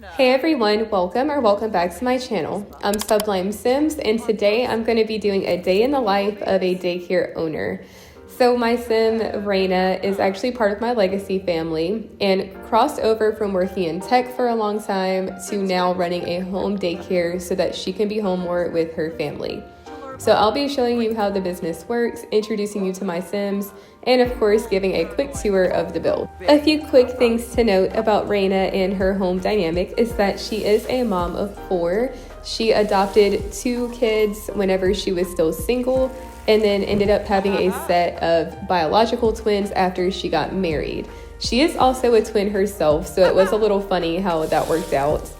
Hey everyone, welcome back to my channel. I'm Sublime Sims, and today I'm going to be doing a day in the life of a daycare owner. So my sim, Raina, is actually part of my legacy family and crossed over from working in tech for a long time to now running a home daycare so that she can be home more with her family. So I'll be showing you how the business works, introducing you to my Sims, and of course giving a quick tour of the build. A few quick things to note about Raina and her home dynamic is that she is a mom of 4. She adopted 2 kids whenever she was still single and then ended up having a set of biological twins after she got married. She is also a twin herself, so it was a little funny how that worked out.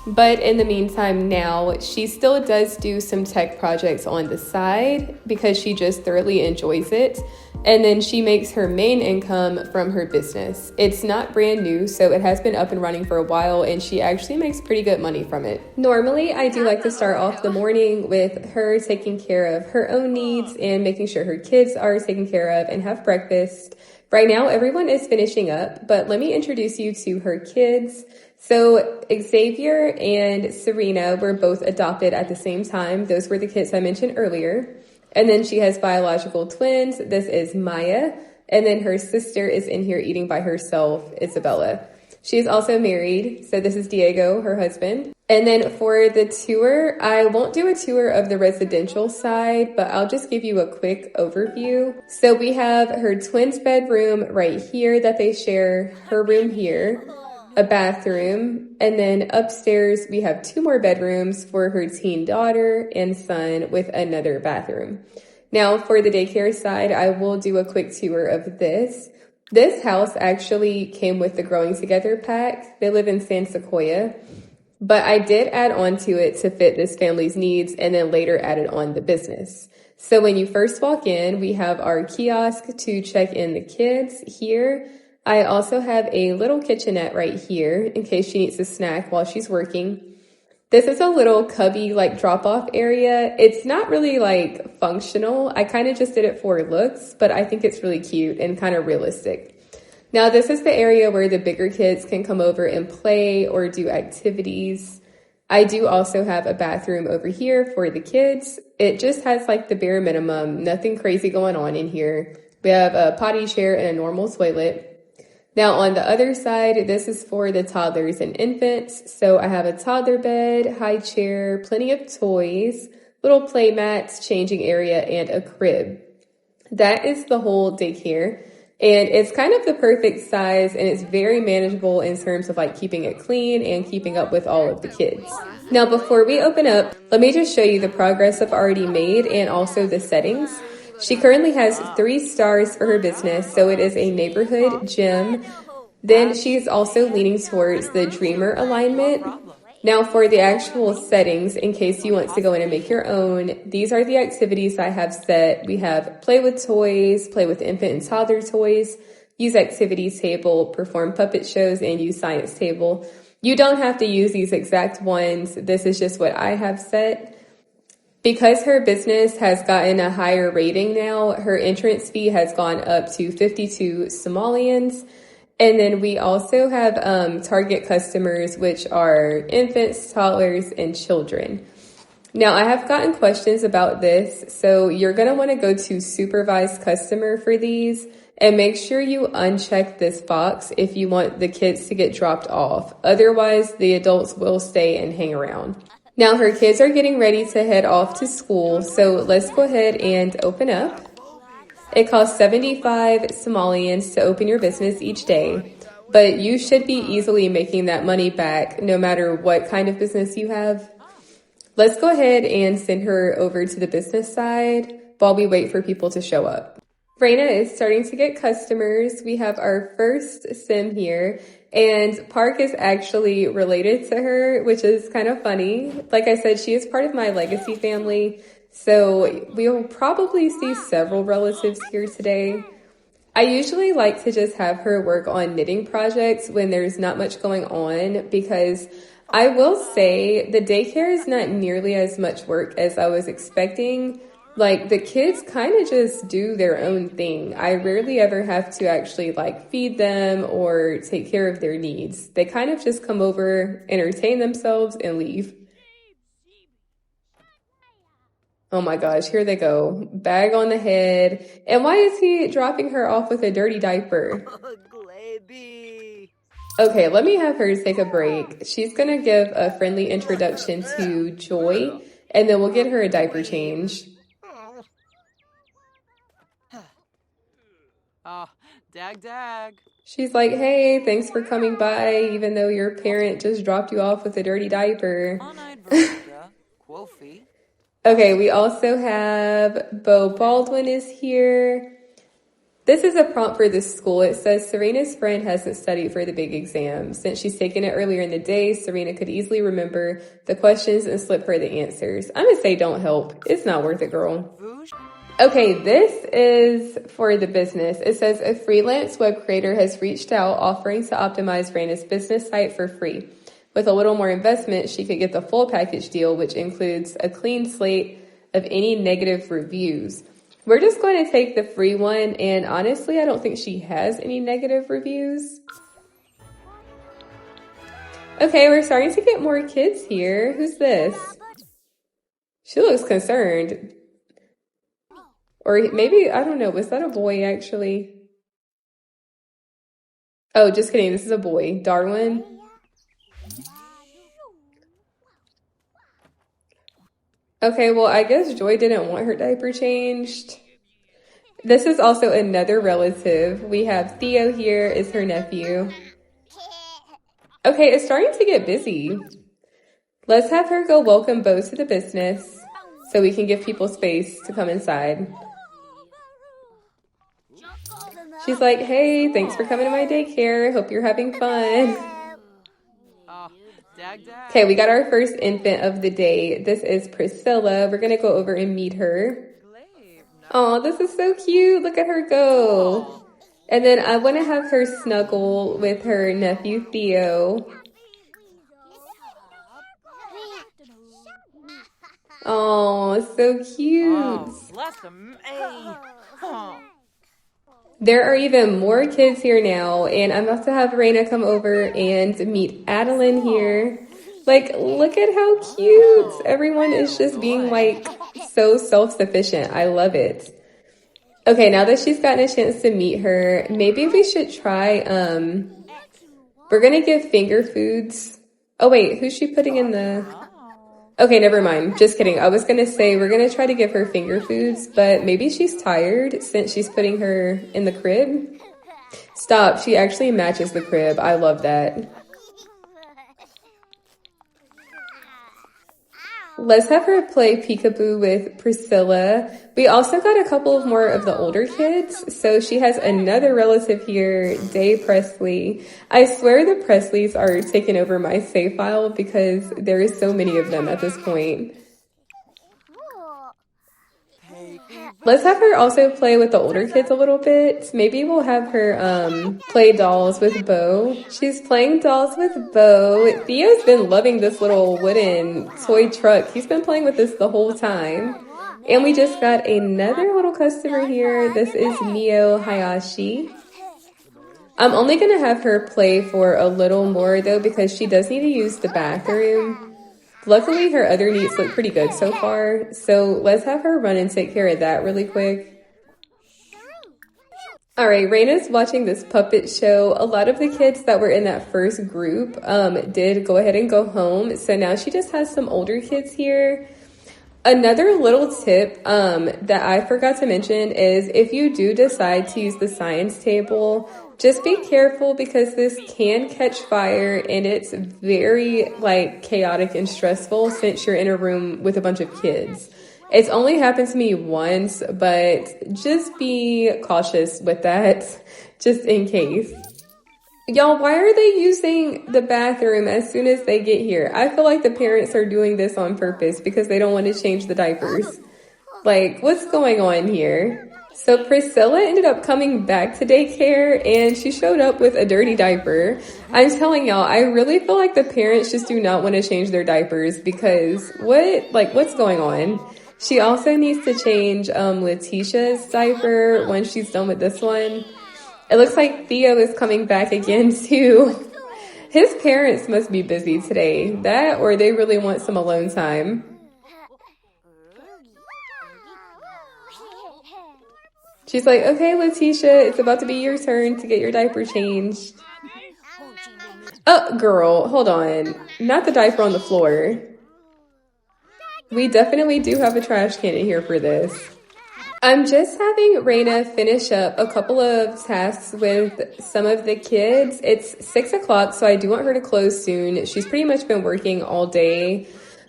But in the meantime now, she still does do some tech projects on the side because she just thoroughly enjoys it. And then she makes her main income from her business. It's not brand new, so it has been up and running for a while, and she actually makes pretty good money from it. Normally, I do like to start off the morning with her taking care of her own needs and making sure her kids are taken care of and have breakfast. Right now, everyone is finishing up, but let me introduce you to her kids. So Xavier and Serena were both adopted at the same time. Those were the kids I mentioned earlier. And then she has biological twins. This is Maya. And then her sister is in here eating by herself, Isabella. She is also married. So this is Diego, her husband. And then for the tour, I won't do a tour of the residential side, but I'll just give you a quick overview. So we have her twins bedroom right here that they share, her room here, a bathroom, and then upstairs we have 2 more bedrooms for her teen daughter and son with another bathroom. Now for the daycare side, I will do a quick tour of this. This house actually came with the Growing Together pack. They live in San Sequoia, but I did add on to it to fit this family's needs and then later added on the business. So when you first walk in, we have our kiosk to check in the kids here. I also have a little kitchenette right here in case she needs a snack while she's working. This is a little cubby like drop-off area. It's not really like functional. I kind of just did it for looks, but I think it's really cute and kind of realistic. Now this is the area where the bigger kids can come over and play or do activities. I do also have a bathroom over here for the kids. It just has like the bare minimum, nothing crazy going on in here. We have a potty chair and a normal toilet. Now on the other side, this is for the toddlers and infants. So I have a toddler bed, high chair, plenty of toys, little play mats, changing area, and a crib. That is the whole daycare. And it's kind of the perfect size, and it's very manageable in terms of like keeping it clean and keeping up with all of the kids. Now before we open up, let me just show you the progress I've already made and also the settings. She currently has 3 stars for her business, so it is a neighborhood gym. Then she's also leaning towards the dreamer alignment. Now for the actual settings, in case you want to go in and make your own, these are the activities I have set. We have play with toys, play with infant and toddler toys, use activities table, perform puppet shows, and use science table. You don't have to use these exact ones. This is just what I have set. Because her business has gotten a higher rating now, her entrance fee has gone up to 52 Somalians. And then we also have target customers, which are infants, toddlers, and children. Now, I have gotten questions about this, so you're going to want to go to supervised customer for these and make sure you uncheck this box if you want the kids to get dropped off. Otherwise, the adults will stay and hang around. Now her kids are getting ready to head off to school, so let's go ahead and open up. It costs 75 Somalians to open your business each day, but you should be easily making that money back no matter what kind of business you have. Let's go ahead and send her over to the business side while we wait for people to show up. Raina is starting to get customers. We have our first sim here, and Park is actually related to her, which is kind of funny. Like I said, she is part of my legacy family, so we will probably see several relatives here today. I usually like to just have her work on knitting projects when there's not much going on because I will say the daycare is not nearly as much work as I was expecting. Like, the kids kind of just do their own thing. I rarely ever have to actually like feed them or take care of their needs. They kind of just come over, entertain themselves, and leave. Oh my gosh, here they go. Bag on the head. And why is he dropping her off with a dirty diaper? Okay, let me have her take a break. She's gonna give a friendly introduction to Joy, and then we'll get her a diaper change. Dag. She's like, hey, thanks for coming by, even though your parent just dropped you off with a dirty diaper. Okay, we also have Beau Baldwin is here. This is a prompt for this school. It says, Serena's friend hasn't studied for the big exam. Since she's taken it earlier in the day, Serena could easily remember the questions and slip her the answers. I'm going to say don't help. It's not worth it, girl. Okay, this is for the business. It says, a freelance web creator has reached out offering to optimize Raina's business site for free. With a little more investment, she could get the full package deal, which includes a clean slate of any negative reviews. We're just going to take the free one, and honestly, I don't think she has any negative reviews. Okay, we're starting to get more kids here. Who's this? She looks concerned. Or maybe, I don't know, was that a boy actually? Oh, just kidding, this is a boy. Darwin. Okay, well, I guess Joy didn't want her diaper changed. This is also another relative. We have Theo here is her nephew. Okay, it's starting to get busy. Let's have her go welcome Beau to the business so we can give people space to come inside. She's like, hey, thanks for coming to my daycare. Hope you're having fun. Okay, we got our first infant of the day. This is Priscilla. We're going to go over and meet her. Oh, this is so cute. Look at her go. And then I want to have her snuggle with her nephew, Theo. Oh, so cute. There are even more kids here now, and I'm about to have Raina come over and meet Adeline here. Like, look at how cute. Everyone is just being, like, so self-sufficient. I love it. Okay, now that she's gotten a chance to meet her, maybe we should try, we're going to give finger foods. Oh, wait, who's she putting in the... Okay, never mind. Just kidding. I was going to say we're going to try to give her finger foods, but maybe she's tired since she's putting her in the crib. Stop. She actually matches the crib. I love that. Let's have her play peekaboo with Priscilla. We also got a couple of more of the older kids. So she has another relative here, Day Presley. I swear the Presleys are taking over my save file because there is so many of them at this point. Let's have her also play with the older kids a little bit. Maybe we'll have her play dolls with Beau. She's playing dolls with Beau. Theo's been loving this little wooden toy truck. He's been playing with this the whole time. And we just got another little customer here. This is Mio Hayashi. I'm only going to have her play for a little more though because she does need to use the bathroom. Luckily, her other needs look pretty good so far, so let's have her run and take care of that really quick. All right, Raina's watching this puppet show. A lot of the kids that were in that first group did go ahead and go home, so now she just has some older kids here. Another little tip that I forgot to mention is if you do decide to use the science table, just be careful because this can catch fire and it's very like chaotic and stressful since you're in a room with a bunch of kids. It's only happened to me once, but just be cautious with that just in case. Y'all, why are they using the bathroom as soon as they get here? I feel like the parents are doing this on purpose because they don't want to change the diapers. Like, what's going on here? So Priscilla ended up coming back to daycare and she showed up with a dirty diaper. I'm telling y'all, I really feel like the parents just do not want to change their diapers because what's going on? She also needs to change Letitia's diaper when she's done with this one. It looks like Theo is coming back again too. His parents must be busy today. That or they really want some alone time. She's like, okay, Letitia, it's about to be your turn to get your diaper changed. Oh, girl, hold on. Not the diaper on the floor. We definitely do have a trash can in here for this. I'm just having Raina finish up a couple of tasks with some of the kids. It's 6 o'clock, so I do want her to close soon. She's pretty much been working all day.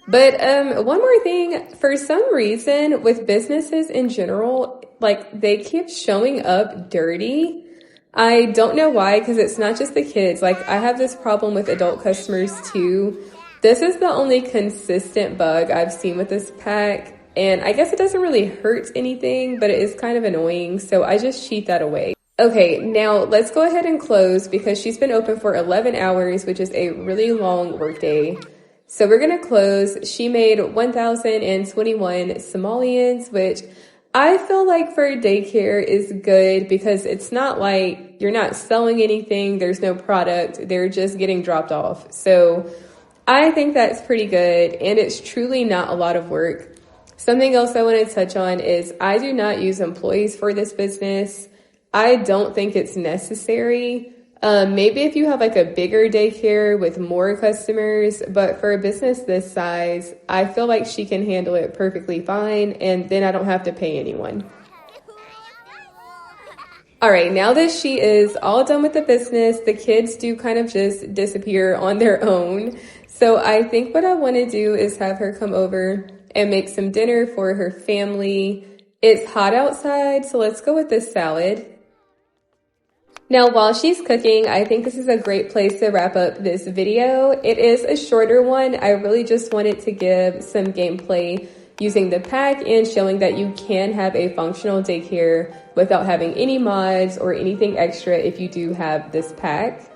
But one more thing, for some reason with businesses in general, like they keep showing up dirty. I don't know why, because it's not just the kids. Like I have this problem with adult customers too. This is the only consistent bug I've seen with this pack. And I guess it doesn't really hurt anything, but it is kind of annoying. So I just cheat that away. Okay, now let's go ahead and close because she's been open for 11 hours, which is a really long workday. So we're going to close. She made 1,021 simoleons, which I feel like for daycare is good because it's not like you're not selling anything. There's no product. They're just getting dropped off. So I think that's pretty good. And it's truly not a lot of work. Something else I want to touch on is I do not use employees for this business. I don't think it's necessary. Maybe if you have like a bigger daycare with more customers, but for a business this size, I feel like she can handle it perfectly fine, and then I don't have to pay anyone. All right, now that she is all done with the business, the kids do kind of just disappear on their own. So I think what I want to do is have her come over and make some dinner for her family. It's hot outside, so let's go with this salad. Now, while she's cooking, I think this is a great place to wrap up this video. It is a shorter one. I really just wanted to give some gameplay using the pack and showing that you can have a functional daycare without having any mods or anything extra if you do have this pack.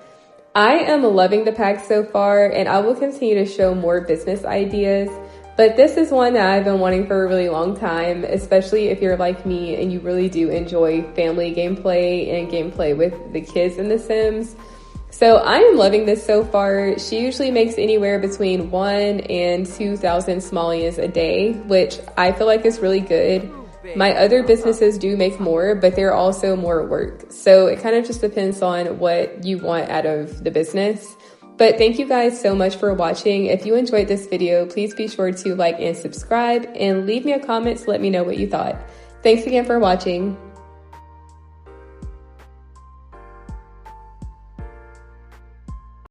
I am loving the pack so far, and I will continue to show more business ideas. But this is one that I've been wanting for a really long time, especially if you're like me and you really do enjoy family gameplay and gameplay with the kids in The Sims. So I am loving this so far. She usually makes anywhere between 1,000 and 2,000 simoleons a day, which I feel like is really good. My other businesses do make more, but they're also more work. So it kind of just depends on what you want out of the business. But thank you guys so much for watching. If you enjoyed this video, please be sure to like and subscribe and leave me a comment to let me know what you thought. Thanks again for watching.